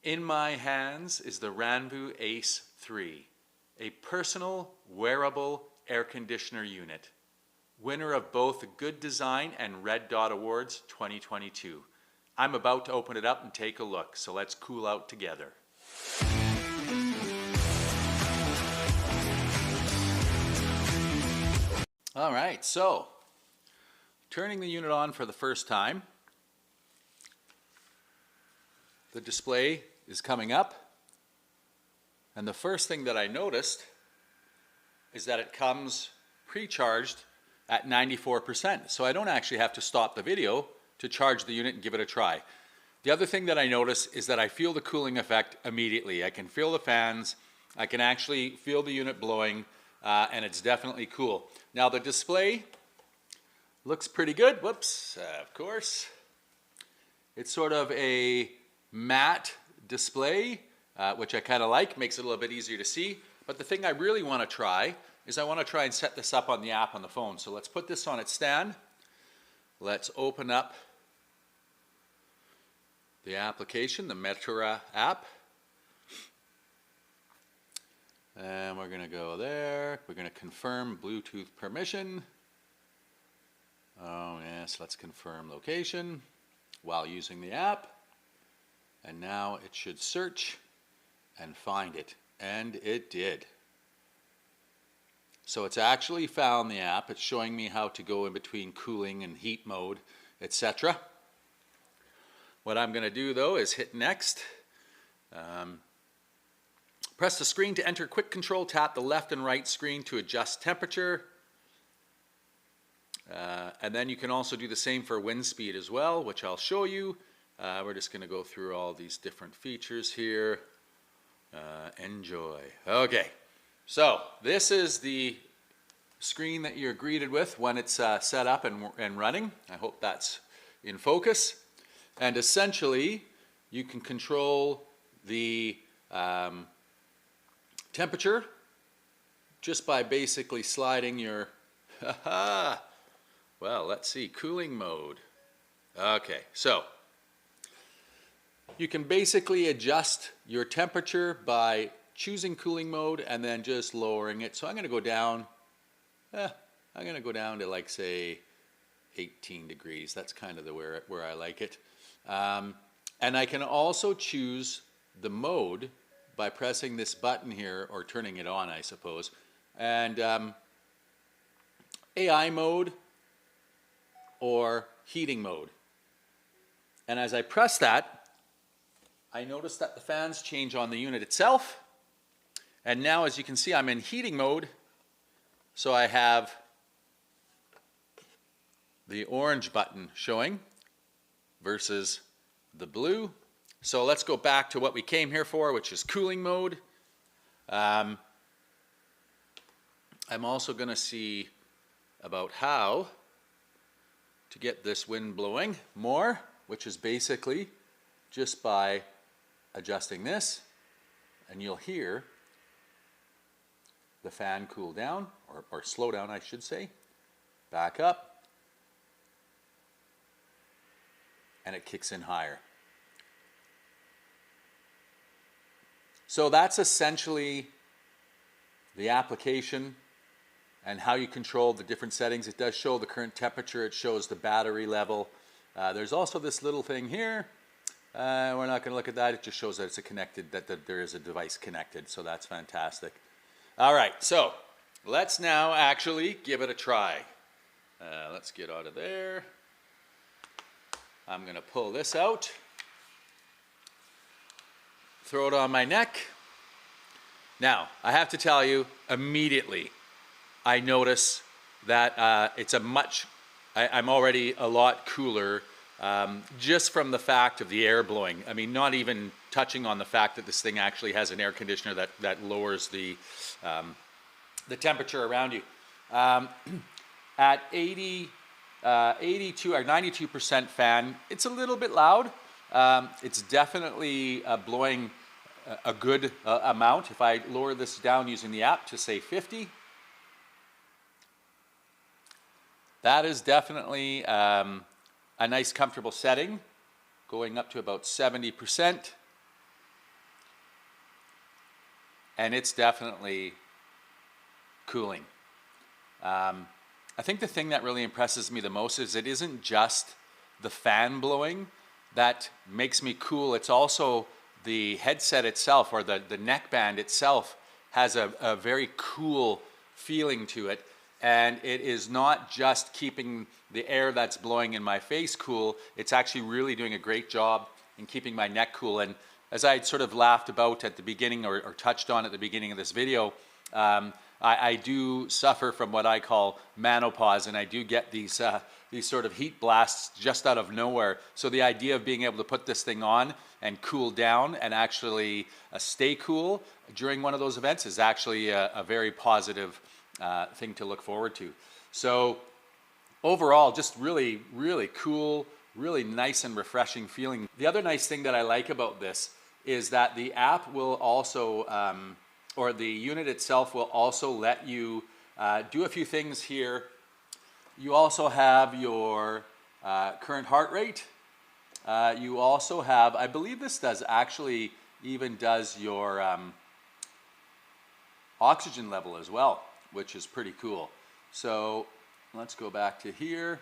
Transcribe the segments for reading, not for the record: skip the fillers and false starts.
In my hands is the Ranvoo Ace III, a personal wearable air conditioner unit. Winner of both the Good Design and Red Dot Awards 2022. I'm about to open it up and take a look, so let's cool out together. All right, so turning the unit on for the first time. The display is coming up, and the first thing that I noticed is that it comes pre-charged at 94%, so I don't actually have to stop the video to charge the unit and give it a try. The other thing that I notice is that I feel the cooling effect immediately. I can feel the fans, I can actually feel the unit blowing, and it's definitely cool. Now the display looks pretty good. Whoops, of course. It's sort of a matte display, which I kind of like, makes it a little bit easier to see. But the thing I really want to try is I want to try and set this up on the app on the phone. So let's put this on its stand. Let's open up the application, the Metra app. And we're going to go there. We're going to confirm Bluetooth permission. Oh yes, let's confirm location while using the app. And now it should search and find it. And it did. So it's actually found the app. It's showing me how to go in between cooling and heat mode, etc. What I'm going to do though is hit next. Press the screen to enter quick control. Tap the left and right screen to adjust temperature. And then you can also do the same for wind speed as well, which I'll show you. We're just going to go through all these different features here. Enjoy. Okay, so this is the screen that you're greeted with when it's set up and running. I hope that's in focus. And essentially, you can control the temperature just by basically sliding your, well, let's see, cooling mode. Okay, so you can basically adjust your temperature by choosing cooling mode and then just lowering it. So I'm going to go down, I'm going to go down to like say 18 degrees. That's kind of where I like it. And I can also choose the mode by pressing this button here, or turning it on, I suppose. And AI mode or heating mode. And as I press that, I notice that the fans change on the unit itself. And now, as you can see, I'm in heating mode. So I have the orange button showing versus the blue. So let's go back to what we came here for, which is cooling mode. I'm also going to see about how to get this wind blowing more, which is basically just by adjusting this, and you'll hear the fan cool down, or slow down I should say, back up, and it kicks in higher. So that's essentially the application and how you control the different settings. It does show the current temperature, it shows the battery level. There's also this little thing here. We're not going to look at that. It just shows that it's that there is a device connected, so that's fantastic. All right, so let's now actually give it a try. Let's get out of there. I'm going to pull this out, throw it on my neck. Now, I have to tell you, immediately, I notice that I'm already a lot cooler just from the fact of the air blowing. I mean, not even touching on the fact that this thing actually has an air conditioner that lowers the temperature around you. At 82 or 92% fan, it's a little bit loud. It's definitely blowing a good amount. If I lower this down using the app to say 50, that is definitely a nice comfortable setting, going up to about 70%. and it's definitely cooling. I think the thing that really impresses me the most is it isn't just the fan blowing that makes me cool. It's also the headset itself, or the neckband itself has a very cool feeling to it. And it is not just keeping the air that's blowing in my face cool, it's actually really doing a great job in keeping my neck cool. And as I sort of laughed about at the beginning, or touched on at the beginning of this video, I do suffer from what I call menopause, and I do get these sort of heat blasts just out of nowhere. So the idea of being able to put this thing on and cool down and actually stay cool during one of those events is actually a very positive thing to look forward to. So overall, just really, really cool, really nice and refreshing feeling. The other nice thing that I like about this is that the app will also, or the unit itself will also let you do a few things here. You also have your current heart rate. You also have, I believe this does actually even does your oxygen level as well, which is pretty cool. So let's go back to here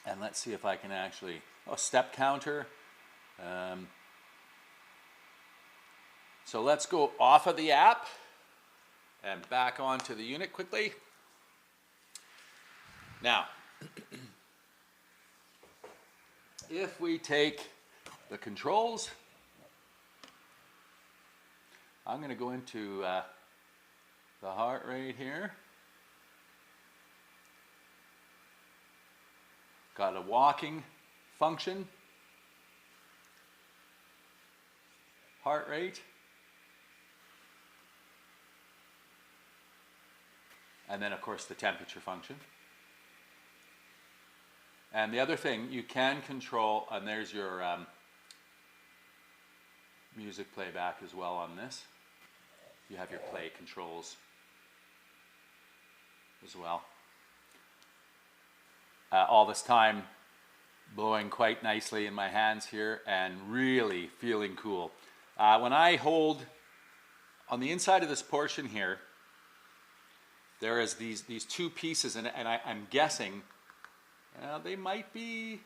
and let's see if I can actually, step counter. So let's go off of the app and back onto the unit quickly. Now, if we take the controls, I'm going to go into the heart rate here. Got a walking function, heart rate, and then of course the temperature function. And the other thing you can control, and there's your music playback as well on this. You have your play controls as well. All this time blowing quite nicely in my hands here and really feeling cool. When I hold on the inside of this portion here, there is these two pieces, and I'm guessing they might be,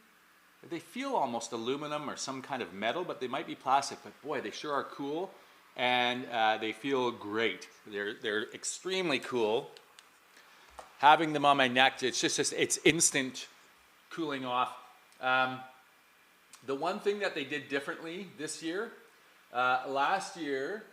they feel almost aluminum or some kind of metal, but they might be plastic. But boy, they sure are cool, and they feel great. They're extremely cool. Having them on my neck, it's instant cooling off. The one thing that they did differently this year, last year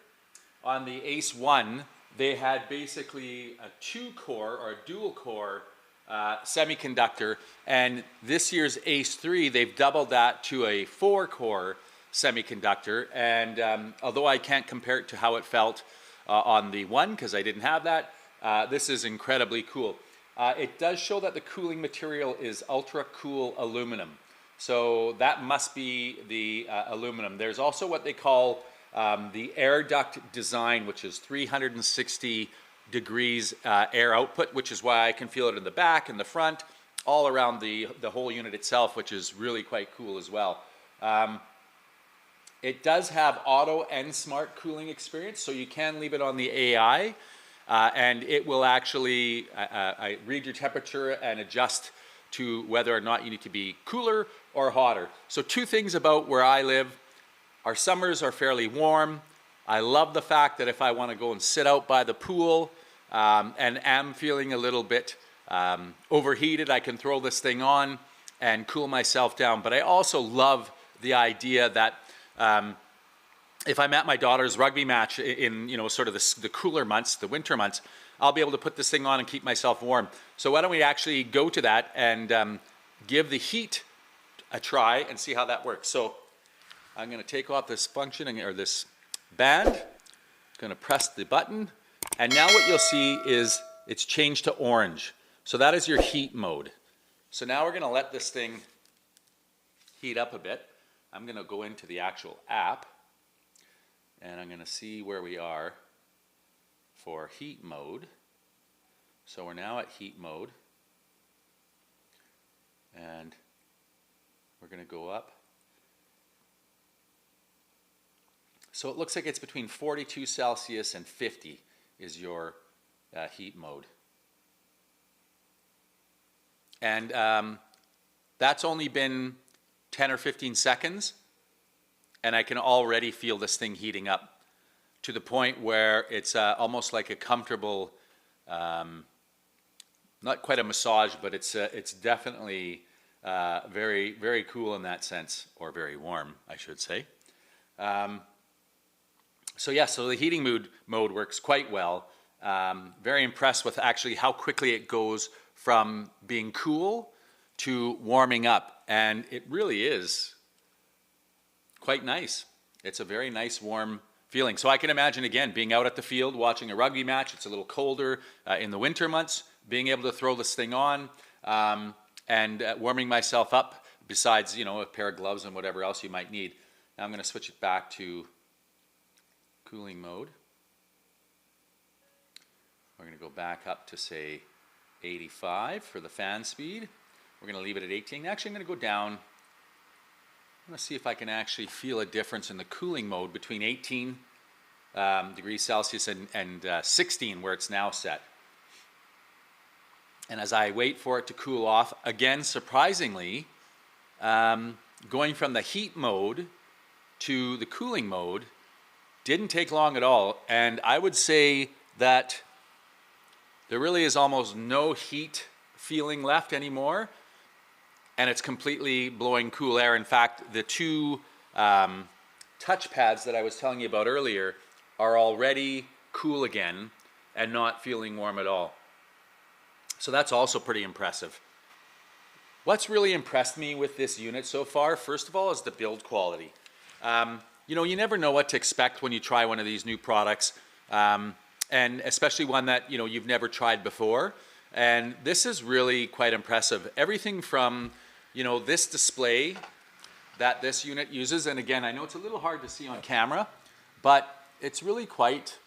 on the AICE1, they had basically a 2-core or a dual-core semiconductor, and this year's AICE3, they've doubled that to a 4-core semiconductor. And although I can't compare it to how it felt on the one, because I didn't have that, this is incredibly cool. It does show that the cooling material is ultra cool aluminum. So that must be the aluminum. There's also what they call the air duct design, which is 360 degrees air output, which is why I can feel it in the back and the front, all around the whole unit itself, which is really quite cool as well. It does have auto and smart cooling experience, so you can leave it on the AI, and it will actually read your temperature and adjust to whether or not you need to be cooler or hotter. So two things about where I live. Our summers are fairly warm. I love the fact that if I want to go and sit out by the pool and am feeling a little bit overheated, I can throw this thing on and cool myself down. But I also love the idea that if I'm at my daughter's rugby match in sort of the cooler months, the winter months, I'll be able to put this thing on and keep myself warm. So why don't we actually go to that and give the heat a try and see how that works. So I'm going to take off this function, or this band. I'm going to press the button, and now what you'll see is it's changed to orange. So that is your heat mode. So now we're going to let this thing heat up a bit. I'm going to go into the actual app, and I'm going to see where we are for heat mode. So we're now at heat mode, and we're going to go up. So it looks like it's between 42 Celsius and 50 is your heat mode. And that's only been 10 or 15 seconds, and I can already feel this thing heating up to the point where it's almost like a comfortable, not quite a massage, but it's definitely very, very cool in that sense, or very warm, I should say. So yeah, so the heating mode works quite well. Very impressed with actually how quickly it goes from being cool to warming up, and it really is quite nice. It's a very nice warm feeling. So I can imagine, again, being out at the field watching a rugby match. It's a little colder in the winter months, being able to throw this thing on and warming myself up, besides, you know, a pair of gloves and whatever else you might need. Now I'm going to switch it back to cooling mode. We're going to go back up to, say, 85 for the fan speed. We're going to leave it at 18. Actually, I'm going to go down. I'm going to see if I can actually feel a difference in the cooling mode between 18 degrees Celsius and 16, where it's now set. And as I wait for it to cool off, again, surprisingly, going from the heat mode to the cooling mode didn't take long at all. And I would say that there really is almost no heat feeling left anymore, and it's completely blowing cool air. In fact, the two touch pads that I was telling you about earlier are already cool again and not feeling warm at all. So that's also pretty impressive. What's really impressed me with this unit so far, first of all, is the build quality. You know, you never know what to expect when you try one of these new products, and especially one that, you know, you've never tried before. And this is really quite impressive. Everything from, you know, this display that this unit uses, and again, I know it's a little hard to see on camera, but it's really quite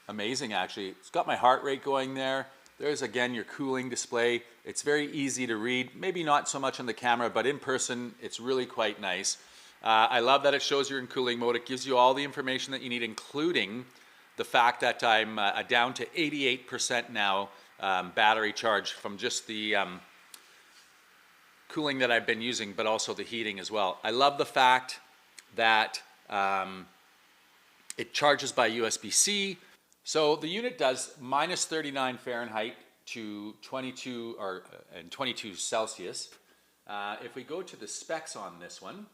amazing, actually. It's got my heart rate going there. There's, again, your cooling display. It's very easy to read. Maybe not so much on the camera, but in person, it's really quite nice. I love that it shows you're in cooling mode. It gives you all the information that you need, including the fact that I'm down to 88% now battery charge from just the cooling that I've been using, but also the heating as well. I love the fact that it charges by USB-C. So the unit does minus 39 Fahrenheit to 22 and 22 Celsius. If we go to the specs on this one,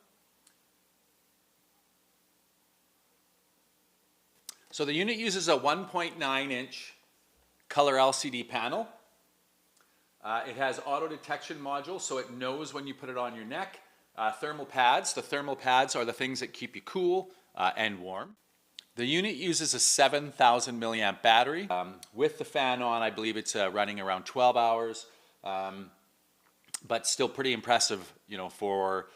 so the unit uses a 1.9-inch color LCD panel. It has auto detection module, so it knows when you put it on your neck. Thermal pads. The thermal pads are the things that keep you cool and warm. The unit uses a 7,000 milliamp battery. With the fan on, I believe it's running around 12 hours, but still pretty impressive, you know, for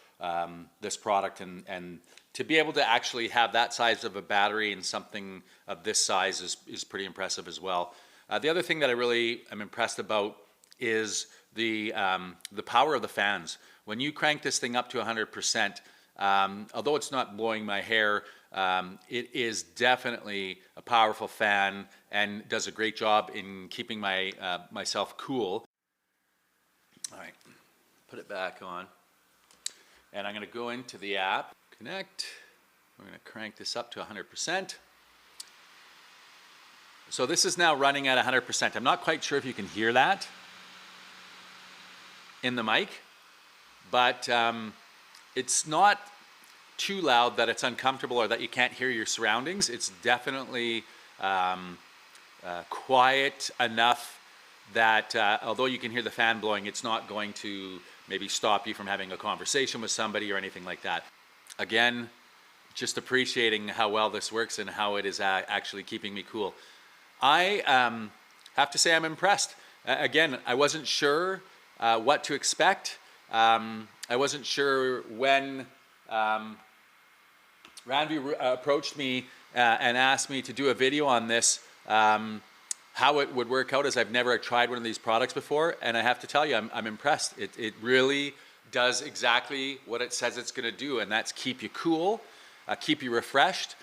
this product, and to be able to actually have that size of a battery in something of this size is pretty impressive as well. The other thing that I really am impressed about is the power of the fans. When you crank this thing up to 100%, although it's not blowing my hair, it is definitely a powerful fan and does a great job in keeping myself cool. All right, put it back on. And I'm going to go into the app, connect. We're going to crank this up to 100%. So this is now running at 100%. I'm not quite sure if you can hear that in the mic, but it's not too loud that it's uncomfortable or that you can't hear your surroundings. It's definitely quiet enough that although you can hear the fan blowing, it's not going to maybe stop you from having a conversation with somebody or anything like that. Again, just appreciating how well this works and how it is actually keeping me cool. I have to say I'm impressed. Again, I wasn't sure what to expect. I wasn't sure when Ranvoo approached me and asked me to do a video on this, how it would work out, as I've never tried one of these products before, and I have to tell you, I'm impressed. It really does exactly what it says it's going to do, and that's keep you cool. keep you refreshed,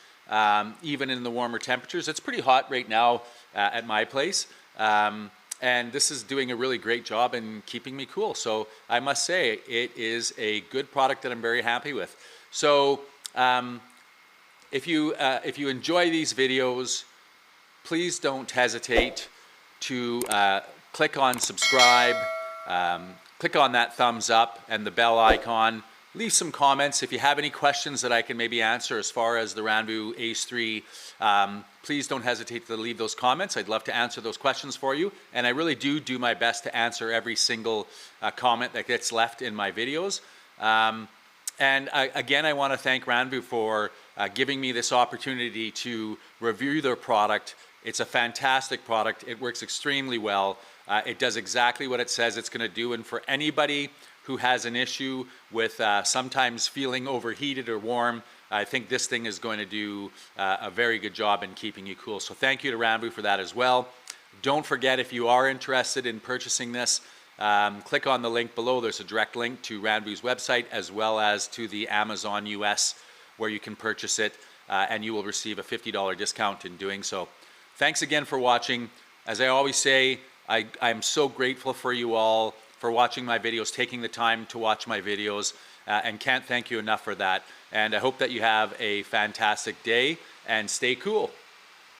even in the warmer temperatures. It's pretty hot right now at my place. And this is doing a really great job in keeping me cool. So I must say, it is a good product that I'm very happy with. So if you enjoy these videos, please don't hesitate to click on subscribe, click on that thumbs up and the bell icon. Leave some comments. If you have any questions that I can maybe answer as far as the Ranvoo Ace 3, please don't hesitate to leave those comments. I'd love to answer those questions for you. And I really do my best to answer every single comment that gets left in my videos. Again, I want to thank Ranvoo for giving me this opportunity to review their product. It's a fantastic product. It works extremely well. It does exactly what it says it's going to do. And for anybody who has an issue with sometimes feeling overheated or warm, I think this thing is going to do a very good job in keeping you cool. So thank you to Ranvoo for that as well. Don't forget, if you are interested in purchasing this, click on the link below. There's a direct link to Ranvoo's website as well as to the Amazon US where you can purchase it, and you will receive a $50 discount in doing so. Thanks again for watching. As I always say, I'm so grateful for you all for watching my videos, taking the time to watch my videos, and can't thank you enough for that. And I hope that you have a fantastic day and stay cool.